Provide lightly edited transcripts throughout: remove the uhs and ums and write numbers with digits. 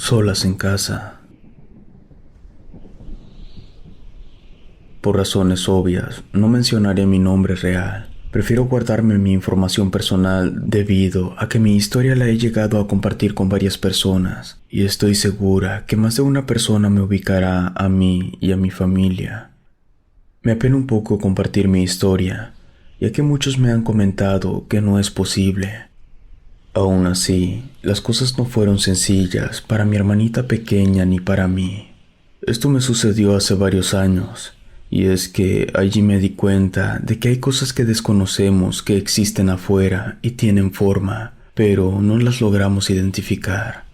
solas en casa. Por razones obvias, no mencionaré mi nombre real. Prefiero guardarme mi información personal debido a que mi historia la he llegado a compartir con varias personas y estoy segura que más de una persona me ubicará a mí y a mi familia. Me apena un poco compartir mi historia, ya que muchos me han comentado que no es posible. Aún así, las cosas no fueron sencillas para mi hermanita pequeña ni para mí. Esto me sucedió hace varios años, y es que allí me di cuenta de que hay cosas que desconocemos que existen afuera y tienen forma, pero no las logramos identificar.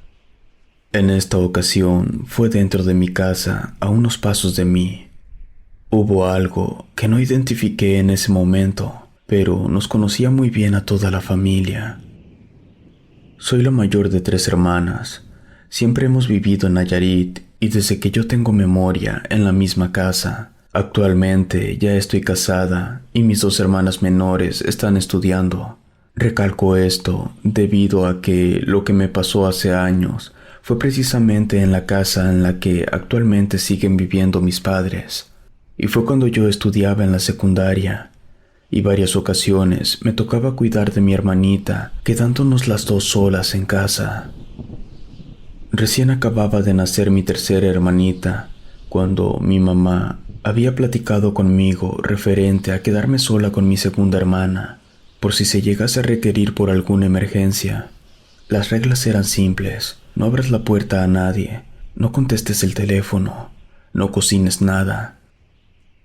En esta ocasión fue dentro de mi casa, a unos pasos de mí. Hubo algo que no identifiqué en ese momento, pero nos conocía muy bien a toda la familia. Soy la mayor de 3 hermanas. Siempre hemos vivido en Nayarit y desde que yo tengo memoria en la misma casa. Actualmente ya estoy casada y mis 2 hermanas menores están estudiando. Recalco esto debido a que lo que me pasó hace años fue precisamente en la casa en la que actualmente siguen viviendo mis padres. Y fue cuando yo estudiaba en la secundaria. Y varias ocasiones me tocaba cuidar de mi hermanita, quedándonos las 2 solas en casa. Recién acababa de nacer mi tercera hermanita, cuando mi mamá había platicado conmigo referente a quedarme sola con mi segunda hermana, por si se llegase a requerir por alguna emergencia. Las reglas eran simples: no abras la puerta a nadie, no contestes el teléfono, no cocines nada.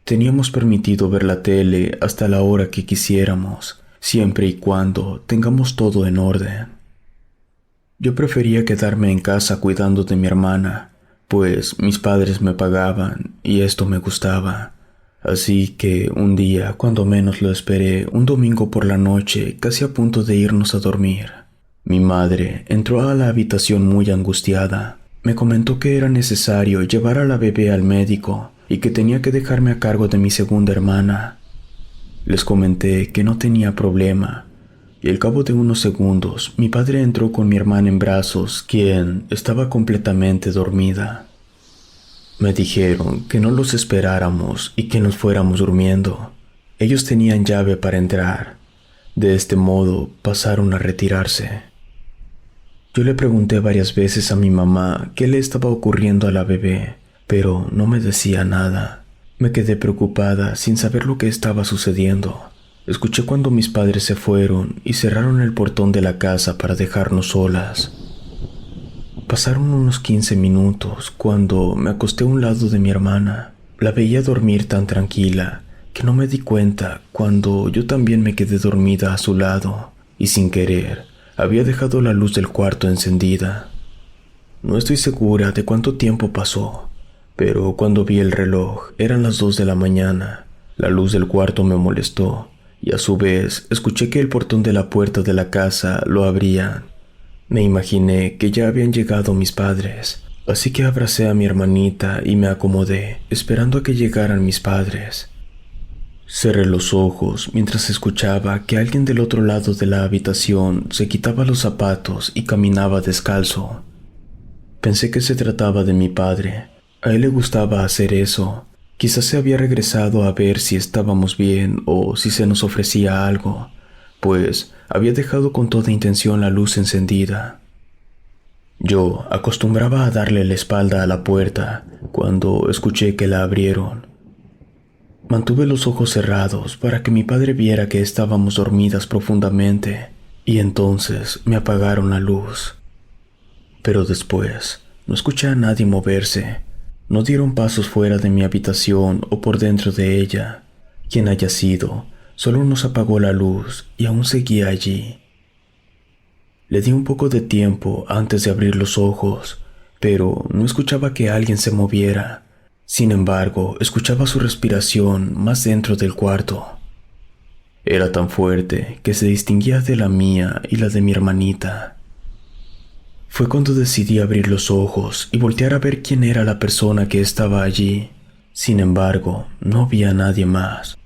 Teníamos permitido ver la tele hasta la hora que quisiéramos, siempre y cuando tengamos todo en orden. Yo prefería quedarme en casa cuidando de mi hermana, pues mis padres me pagaban y esto me gustaba. Así que un día, cuando menos lo esperé, un domingo por la noche, casi a punto de irnos a dormir, mi madre entró a la habitación muy angustiada. Me comentó que era necesario llevar a la bebé al médico y que tenía que dejarme a cargo de mi segunda hermana. Les comenté que no tenía problema, y al cabo de unos segundos mi padre entró con mi hermana en brazos, quien estaba completamente dormida. Me dijeron que no los esperáramos y que nos fuéramos durmiendo. Ellos tenían llave para entrar. De este modo pasaron a retirarse. Yo le pregunté varias veces a mi mamá qué le estaba ocurriendo a la bebé, pero no me decía nada. Me quedé preocupada sin saber lo que estaba sucediendo. Escuché cuando mis padres se fueron y cerraron el portón de la casa para dejarnos solas. Pasaron unos 15 minutos cuando me acosté a un lado de mi hermana. La veía dormir tan tranquila que no me di cuenta cuando yo también me quedé dormida a su lado y sin querer había dejado la luz del cuarto encendida. No estoy segura de cuánto tiempo pasó, pero cuando vi el reloj eran las 2 de la mañana. La luz del cuarto me molestó y a su vez escuché que el portón de la puerta de la casa lo abrían. Me imaginé que ya habían llegado mis padres, así que abracé a mi hermanita y me acomodé, esperando a que llegaran mis padres. Cerré los ojos mientras escuchaba que alguien del otro lado de la habitación se quitaba los zapatos y caminaba descalzo. Pensé que se trataba de mi padre. A él le gustaba hacer eso. Quizás se había regresado a ver si estábamos bien o si se nos ofrecía algo, pues había dejado con toda intención la luz encendida. Yo acostumbraba a darle la espalda a la puerta cuando escuché que la abrieron. Mantuve los ojos cerrados para que mi padre viera que estábamos dormidas profundamente, y entonces me apagaron la luz. Pero después no escuché a nadie moverse. No dieron pasos fuera de mi habitación o por dentro de ella. Quien haya sido, solo nos apagó la luz y aún seguía allí. Le di un poco de tiempo antes de abrir los ojos, pero no escuchaba que alguien se moviera. Sin embargo, escuchaba su respiración más dentro del cuarto. Era tan fuerte que se distinguía de la mía y la de mi hermanita. Fue cuando decidí abrir los ojos y voltear a ver quién era la persona que estaba allí. Sin embargo, no vi a nadie más.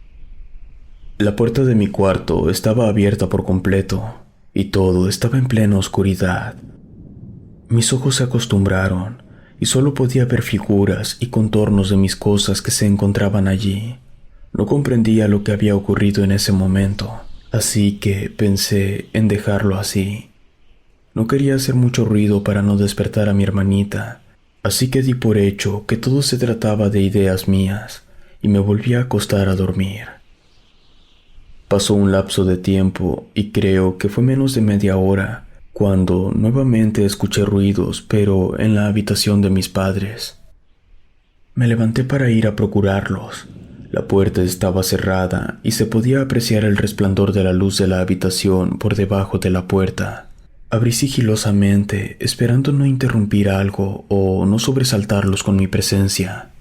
La puerta de mi cuarto estaba abierta por completo y todo estaba en plena oscuridad. Mis ojos se acostumbraron y solo podía ver figuras y contornos de mis cosas que se encontraban allí. No comprendía lo que había ocurrido en ese momento, así que pensé en dejarlo así. No quería hacer mucho ruido para no despertar a mi hermanita, así que di por hecho que todo se trataba de ideas mías y me volví a acostar a dormir. Pasó un lapso de tiempo y creo que fue menos de media hora cuando nuevamente escuché ruidos, pero en la habitación de mis padres. Me levanté para ir a procurarlos. La puerta estaba cerrada y se podía apreciar el resplandor de la luz de la habitación por debajo de la puerta. Abrí sigilosamente, esperando no interrumpir algo o no sobresaltarlos con mi presencia,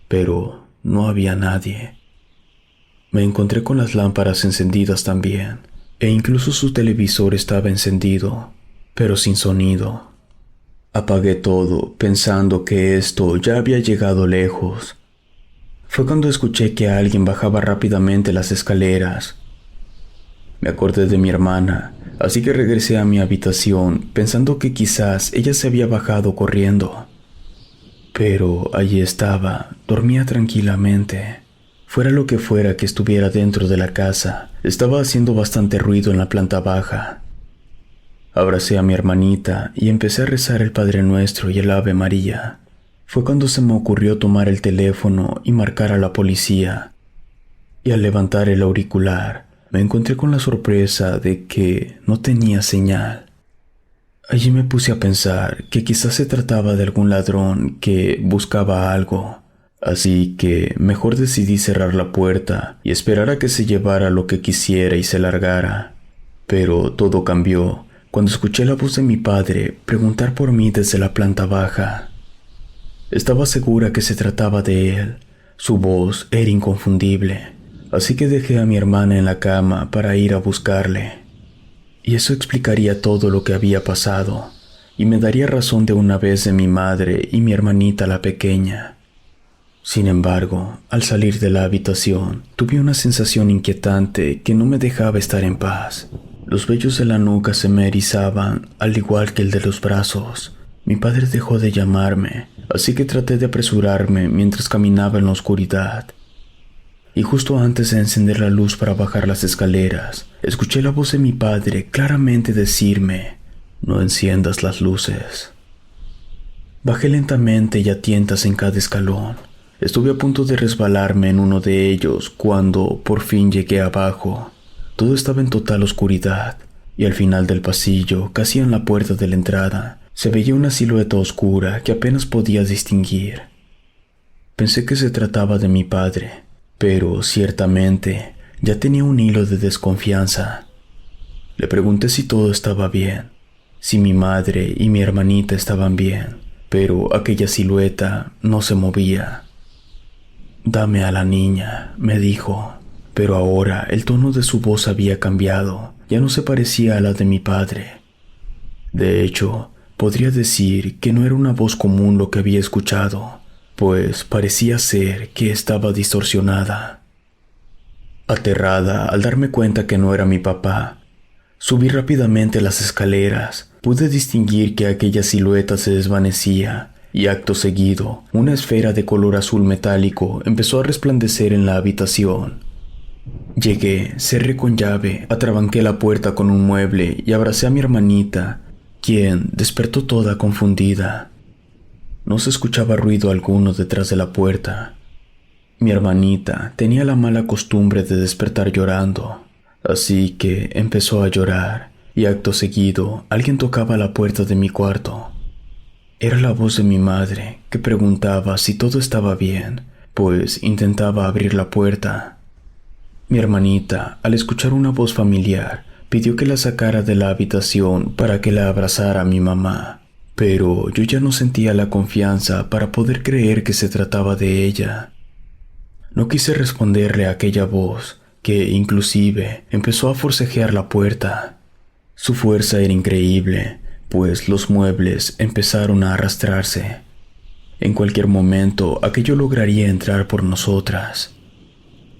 pero no había nadie. Me encontré con las lámparas encendidas también, e incluso su televisor estaba encendido, pero sin sonido. Apagué todo, pensando que esto ya había llegado lejos. Fue cuando escuché que alguien bajaba rápidamente las escaleras. Me acordé de mi hermana, así que regresé a mi habitación pensando que quizás ella se había bajado corriendo. Pero allí estaba, dormía tranquilamente. Fuera lo que fuera que estuviera dentro de la casa, estaba haciendo bastante ruido en la planta baja. Abracé a mi hermanita y empecé a rezar el Padre Nuestro y el Ave María. Fue cuando se me ocurrió tomar el teléfono y marcar a la policía. Y al levantar el auricular, me encontré con la sorpresa de que no tenía señal. Allí me puse a pensar que quizás se trataba de algún ladrón que buscaba algo. Así que mejor decidí cerrar la puerta y esperar a que se llevara lo que quisiera y se largara. Pero todo cambió cuando escuché la voz de mi padre preguntar por mí desde la planta baja. Estaba segura que se trataba de él. Su voz era inconfundible, así que dejé a mi hermana en la cama para ir a buscarle. Y eso explicaría todo lo que había pasado, y me daría razón de una vez de mi madre y mi hermanita la pequeña. Sin embargo, al salir de la habitación, tuve una sensación inquietante que no me dejaba estar en paz. Los vellos de la nuca se me erizaban, al igual que el de los brazos. Mi padre dejó de llamarme, así que traté de apresurarme mientras caminaba en la oscuridad. Y justo antes de encender la luz para bajar las escaleras, escuché la voz de mi padre claramente decirme: «No enciendas las luces». Bajé lentamente y a tientas en cada escalón. Estuve a punto de resbalarme en uno de ellos cuando por fin llegué abajo. Todo estaba en total oscuridad, y al final del pasillo, casi en la puerta de la entrada, se veía una silueta oscura que apenas podía distinguir. Pensé que se trataba de mi padre, pero ciertamente ya tenía un hilo de desconfianza. Le pregunté si todo estaba bien, si mi madre y mi hermanita estaban bien, pero aquella silueta no se movía. «Dame a la niña», me dijo, pero ahora el tono de su voz había cambiado, ya no se parecía a la de mi padre. De hecho, podría decir que no era una voz común lo que había escuchado, pues parecía ser que estaba distorsionada. Aterrada al darme cuenta que no era mi papá, subí rápidamente las escaleras. Pude distinguir que aquella silueta se desvanecía y acto seguido, una esfera de color azul metálico empezó a resplandecer en la habitación. Llegué, cerré con llave, atrabanqué la puerta con un mueble y abracé a mi hermanita, quien despertó toda confundida. No se escuchaba ruido alguno detrás de la puerta. Mi hermanita tenía la mala costumbre de despertar llorando, así que empezó a llorar y acto seguido alguien tocaba la puerta de mi cuarto. Era la voz de mi madre que preguntaba si todo estaba bien, pues intentaba abrir la puerta. Mi hermanita, al escuchar una voz familiar, pidió que la sacara de la habitación para que la abrazara a mi mamá, pero yo ya no sentía la confianza para poder creer que se trataba de ella. No quise responderle a aquella voz, que inclusive empezó a forcejear la puerta. Su fuerza era increíble, pues los muebles empezaron a arrastrarse. En cualquier momento, aquello lograría entrar por nosotras.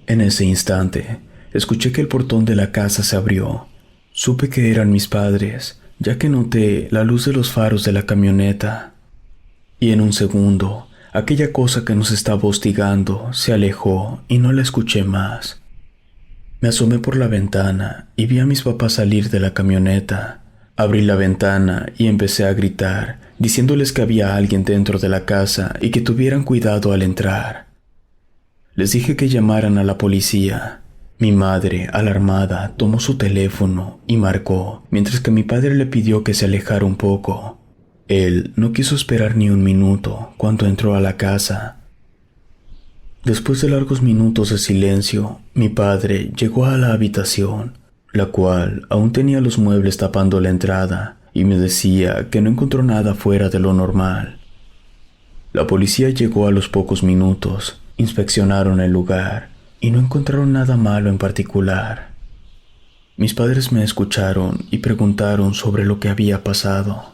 En ese instante, escuché que el portón de la casa se abrió. Supe que eran mis padres, ya que noté la luz de los faros de la camioneta. Y en un segundo, aquella cosa que nos estaba hostigando se alejó y no la escuché más. Me asomé por la ventana y vi a mis papás salir de la camioneta. Abrí la ventana y empecé a gritar, diciéndoles que había alguien dentro de la casa y que tuvieran cuidado al entrar. Les dije que llamaran a la policía. Mi madre, alarmada, tomó su teléfono y marcó, mientras que mi padre le pidió que se alejara un poco. Él no quiso esperar ni un minuto cuando entró a la casa. Después de largos minutos de silencio, mi padre llegó a la habitación, la cual aún tenía los muebles tapando la entrada, y me decía que no encontró nada fuera de lo normal. La policía llegó a los pocos minutos, inspeccionaron el lugar y no encontraron nada malo en particular. Mis padres me escucharon y preguntaron sobre lo que había pasado.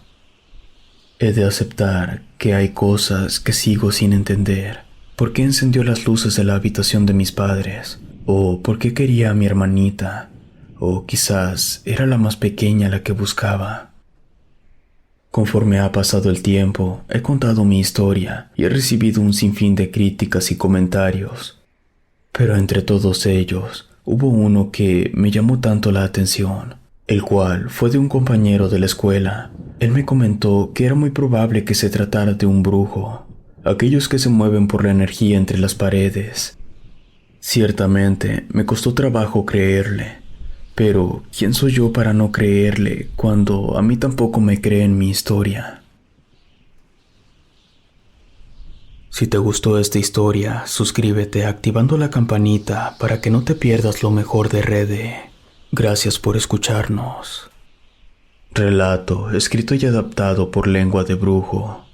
He de aceptar que hay cosas que sigo sin entender. ¿Por qué encendió las luces de la habitación de mis padres? ¿O por qué quería a mi hermanita? ¿O quizás era la más pequeña la que buscaba? Conforme ha pasado el tiempo, he contado mi historia y he recibido un sinfín de críticas y comentarios. Pero entre todos ellos, hubo uno que me llamó tanto la atención, el cual fue de un compañero de la escuela. Él me comentó que era muy probable que se tratara de un brujo, aquellos que se mueven por la energía entre las paredes. Ciertamente, me costó trabajo creerle, pero ¿quién soy yo para no creerle cuando a mí tampoco me creen mi historia? Si te gustó esta historia, suscríbete activando la campanita para que no te pierdas lo mejor de Rede. Gracias por escucharnos. Relato escrito y adaptado por Lengua de Brujo.